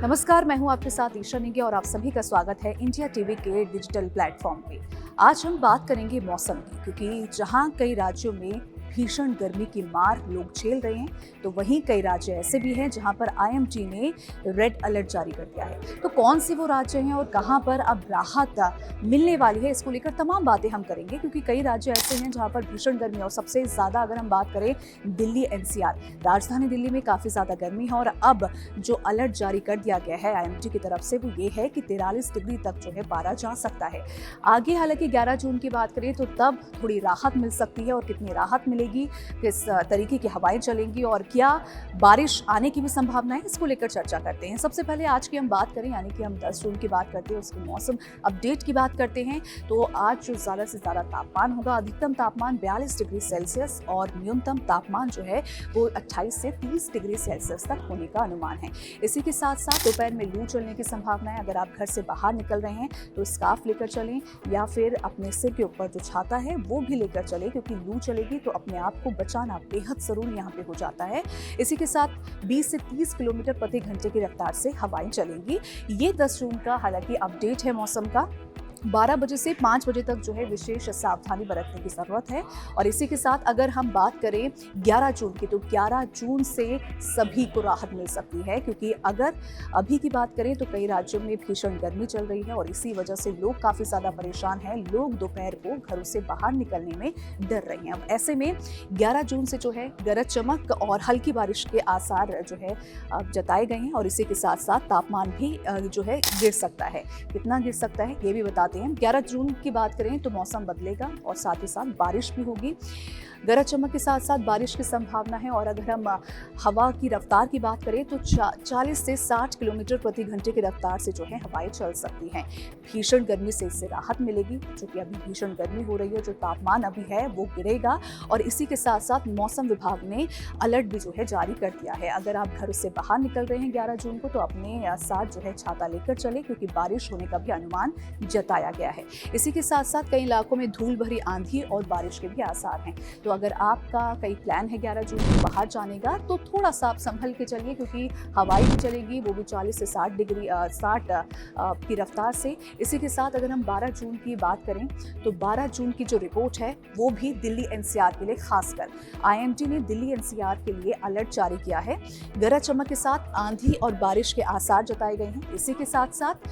नमस्कार, मैं हूं आपके साथ ईशा नेगी और आप सभी का स्वागत है इंडिया टीवी के डिजिटल प्लेटफॉर्म पे। आज हम बात करेंगे मौसम की, क्योंकि जहां कई राज्यों में भीषण गर्मी की मार लोग झेल रहे हैं, तो वहीं कई राज्य ऐसे भी हैं जहां पर आईएमडी ने रेड अलर्ट जारी कर दिया है। तो कौन से वो राज्य हैं और कहां पर अब राहत मिलने वाली है, इसको लेकर तमाम बातें हम करेंगे, क्योंकि कई राज्य ऐसे हैं जहां पर भीषण गर्मी और सबसे ज़्यादा अगर हम बात करें दिल्ली एनसीआर, राजधानी दिल्ली में काफ़ी ज़्यादा गर्मी है। और अब जो अलर्ट जारी कर दिया गया है आईएमडी की तरफ से वो ये है कि 43 डिग्री तक जो है पारा जा सकता है। आगे हालांकि 11 जून की बात करें तो तब थोड़ी राहत मिल सकती है, और कितनी राहत मिलेगी, किस तरीके की हवाएं चलेंगी और क्या बारिश आने की भी संभावना है, इसको लेकर चर्चा करते हैं। सबसे पहले आज की हम बात करें, यानी कि हम 10 जून की बात करते हैं, उसके मौसम अपडेट की बात करते हैं। तो आज जो ज़्यादा से ज़्यादा तापमान होगा, अधिकतम तापमान 42 डिग्री सेल्सियस और न्यूनतम तापमान जो है वो 28 से 30 डिग्री सेल्सियस तक होने का अनुमान है। इसी के साथ साथ दोपहर में लू चलने की संभावना है। अगर आप घर से बाहर निकल रहे हैं तो स्कार्फ लेकर चलें, या फिर अपने सिर के ऊपर जो छाता है वो भी लेकर चलें, क्योंकि लू चलेगी तो अपने आप को बचाना बेहद ज़रूरी यहाँ पे हो जाता है। इसी के साथ 20 से 30 किलोमीटर प्रति घंटे की रफ्तार से हवाएं चलेंगी। ये 10 जून का हालांकि अपडेट है मौसम का। 12 बजे से 5 बजे तक जो है विशेष सावधानी बरतने की ज़रूरत है। और इसी के साथ अगर हम बात करें 11 जून की, तो 11 जून से सभी को राहत मिल सकती है, क्योंकि अगर अभी की बात करें तो कई राज्यों में भीषण गर्मी चल रही है और इसी वजह से लोग काफ़ी ज़्यादा परेशान हैं। लोग दोपहर को घरों से बाहर निकलने में डर रहे हैं। अब ऐसे में 11 जून से जो है गरज चमक और हल्की बारिश के आसार जो है जताए गए हैं, और इसी के साथ साथ तापमान भी जो है गिर सकता है। कितना गिर सकता है ये भी बताते हैं। 11 जून की बात करें तो मौसम बदलेगा और साथ ही साथ बारिश भी होगी। गरज चमक के साथ साथ बारिश की संभावना है। और अगर हम हवा की रफ्तार की बात करें तो 40 से 60 किलोमीटर प्रति घंटे की रफ्तार से जो है हवाएं चल सकती हैं। भीषण गर्मी से इससे राहत मिलेगी, जो कि अभी भीषण गर्मी हो रही है, जो तापमान अभी है वो गिरेगा। और इसी के साथ साथ मौसम विभाग ने अलर्ट भी जो है जारी कर दिया है। अगर आप घर से बाहर निकल रहे हैं 11 जून को, तो अपने साथ जो है छाता लेकर चले, क्योंकि बारिश होने का भी अनुमान जताया गया है। इसी के साथ साथ कई इलाकों में धूल भरी आंधी और बारिश के भी आसार हैं। तो अगर आपका कई प्लान है 11 जून को बाहर जाने का, तो थोड़ा सा आप संभल के चलिए, क्योंकि हवाई भी चलेगी, वो भी 40 से 60 की रफ्तार से। इसी के साथ अगर हम 12 जून की बात करें तो 12 जून की जो रिपोर्ट है वो भी दिल्ली एनसीआर के लिए, खासकर आईएमडी ने दिल्ली एनसीआर के लिए अलर्ट जारी किया है। गरज चमक के साथ आंधी और बारिश के आसार जताए गए हैं। इसी के साथ साथ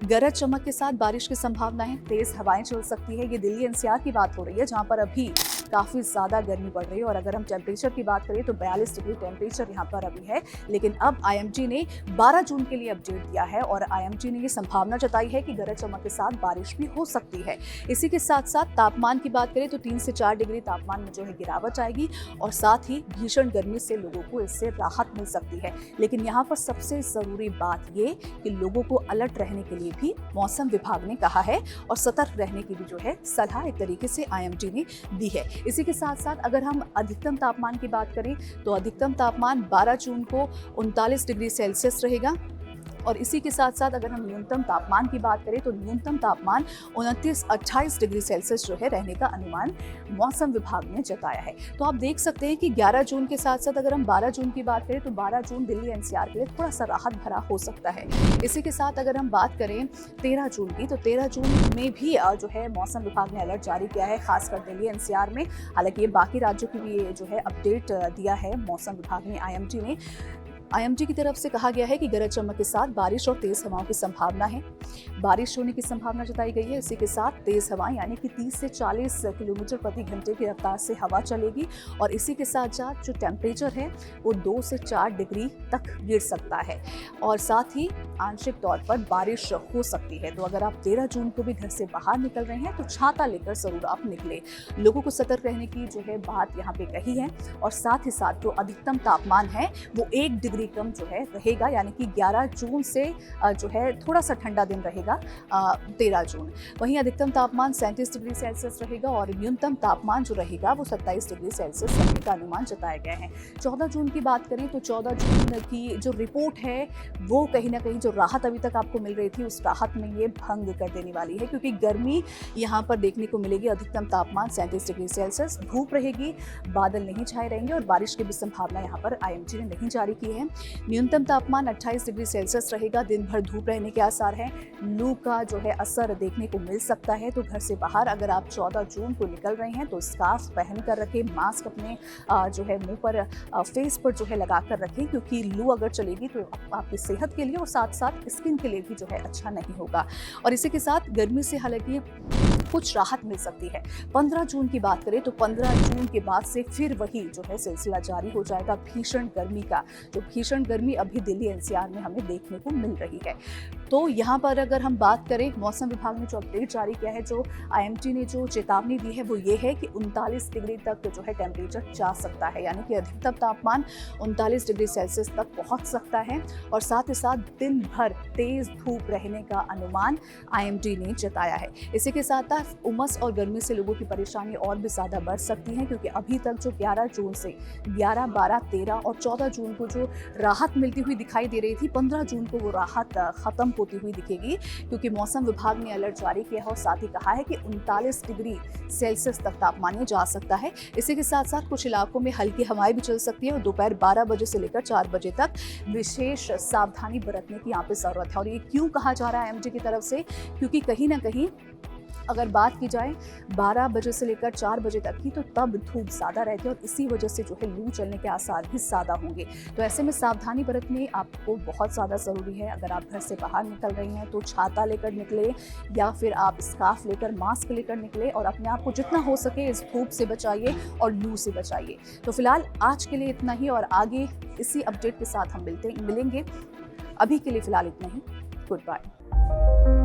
गरज चमक के साथ बारिश की संभावना है, तेज हवाएं चल सकती है। ये दिल्ली एनसीआर की बात हो रही है, जहां पर अभी काफ़ी ज़्यादा गर्मी पड़ रही है। और अगर हम टेम्परेचर की बात करें तो 42 डिग्री टेम्परेचर यहाँ पर अभी है। लेकिन अब आईएमडी ने 12 जून के लिए अपडेट दिया है, और आईएमडी ने ये संभावना जताई है कि गरज चमक के साथ बारिश भी हो सकती है। इसी के साथ साथ तापमान की बात करें तो 3 से 4 डिग्री तापमान में जो है गिरावट आएगी, और साथ ही भीषण गर्मी से लोगों को इससे राहत मिल सकती है। लेकिन यहाँ पर सबसे ज़रूरी बात ये कि लोगों को अलर्ट रहने के लिए भी मौसम विभाग ने कहा है, और सतर्क रहने की भी जो है सलाह एक तरीके से आईएमडी ने दी है। इसी के साथ साथ अगर हम अधिकतम तापमान की बात करें तो अधिकतम तापमान 12 जून को 39 डिग्री सेल्सियस रहेगा। और इसी के साथ साथ अगर हम न्यूनतम तापमान की बात करें तो न्यूनतम तापमान 29-28 डिग्री सेल्सियस जो है रहने का अनुमान मौसम विभाग ने जताया है। तो आप देख सकते हैं कि 11 जून के साथ साथ अगर हम 12 जून की बात करें तो 12 जून दिल्ली एनसीआर के लिए थोड़ा सा राहत भरा हो सकता है। इसी के साथ अगर हम बात करें 13 जून की, तो 13 जून में भी जो है मौसम विभाग ने अलर्ट जारी किया है, खासकर दिल्ली एनसीआर में। हालांकि ये बाकी राज्यों की भी जो है अपडेट दिया है मौसम विभाग ने, आईएमडी की तरफ से कहा गया है कि गरज चमक के साथ बारिश और तेज हवाओं की संभावना है। बारिश होने की संभावना जताई गई है। इसी के साथ तेज हवाएं, यानी कि 30 से 40 किलोमीटर प्रति घंटे की रफ्तार से हवा चलेगी। और इसी के साथ साथ जो टेम्परेचर है वो 2 से 4 डिग्री तक गिर सकता है, और साथ ही आंशिक तौर पर बारिश हो सकती है। तो अगर आप 13 जून को भी घर से बाहर निकल रहे हैं तो छाता लेकर जरूर आप निकले। लोगों को सतर्क रहने की जो है बात यहाँ पे कही है। और साथ ही साथ जो अधिकतम तापमान है वो 1 डिग्री कम जो है रहेगा, यानी कि 11 जून से जो है थोड़ा सा ठंडा दिन रहेगा 13 जून। वहीं अधिकतम तापमान 37 डिग्री सेल्सियस रहेगा, और न्यूनतम तापमान जो रहेगा वो 27 डिग्री सेल्सियस रहने का अनुमान जताया गया है। 14 जून की बात करें तो 14 जून की जो रिपोर्ट है वो कहीं ना कहीं जो राहत अभी तक आपको मिल रही थी उस राहत में ये भंग कर देने वाली है, क्योंकि गर्मी यहाँ पर देखने को मिलेगी। अधिकतम तापमान 37 डिग्री सेल्सियस, धूप रहेगी, बादल नहीं छाए रहेंगे, और बारिश की भी संभावना यहाँ पर आईएमडी ने नहीं जारी की है। न्यूनतम तापमान 28 डिग्री सेल्सियस रहेगा। दिन भर धूप रहने के आसार हैं। लू का जो है असर देखने को मिल सकता है। तो घर से बाहर अगर आप 14 जून को निकल रहे हैं तो स्कार्फ पहन कर रखें, मास्क अपने जो है मुंह पर, फेस पर जो है लगा कर रखें, क्योंकि लू अगर चलेगी तो आपकी सेहत के लिए और साथ साथ स्किन के लिए भी जो है अच्छा नहीं होगा। और इसी के साथ गर्मी से हालांकि कुछ राहत मिल सकती है। 15 जून की बात करें तो 15 जून के बाद से फिर वही जो है सिलसिला जारी हो जाएगा भीषण गर्मी का। जो भीषण गर्मी अभी दिल्ली एनसीआर में हमें देखने को मिल रही है। तो यहाँ पर अगर हम बात करें, मौसम विभाग ने जो अपडेट जारी किया है, जो आईएमडी ने जो चेतावनी दी है वो ये है कि 39 डिग्री तक जो है टेम्परेचर जा सकता है, यानी कि अधिकतम तापमान 39 डिग्री सेल्सियस तक पहुंच सकता है। और साथ ही साथ दिन भर तेज धूप रहने का अनुमान आईएमडी ने जताया है। इसी के साथ उमस और गर्मी से लोगों की परेशानी और भी ज़्यादा बढ़ सकती है, क्योंकि अभी तक जो 11 जून से 11, 12, 13 और 14 जून को जो राहत मिलती हुई दिखाई दे रही थी, 15 जून को वो राहत खत्म होती हुई दिखेगी, क्योंकि मौसम विभाग ने अलर्ट जारी किया है और साथ ही कहा है कि 39 डिग्री सेल्सियस तक तापमान जा सकता है। इसी के साथ साथ कुछ इलाकों में हल्की हवाएं भी चल सकती है और दोपहर 12 बजे से लेकर 4 बजे तक विशेष सावधानी बरतने की यहाँ पे जरूरत है। और ये क्यों कहा जा रहा है एमडी की तरफ से, क्योंकि कहीं ना कहीं अगर बात की जाए 12 बजे से लेकर 4 बजे तक की, तो तब धूप ज़्यादा रहती है और इसी वजह से जो है लू चलने के आसार भी ज़्यादा होंगे। तो ऐसे में सावधानी बरतनी आपको बहुत ज़्यादा ज़रूरी है। अगर आप घर से बाहर निकल रही हैं तो छाता लेकर निकले या फिर आप स्कार्फ लेकर, मास्क लेकर निकले और अपने आप को जितना हो सके इस धूप से बचाइए और लू से बचाइए। तो फिलहाल आज के लिए इतना ही और आगे इसी अपडेट के साथ हम मिलेंगे। अभी के लिए फिलहाल इतना ही। Good bye.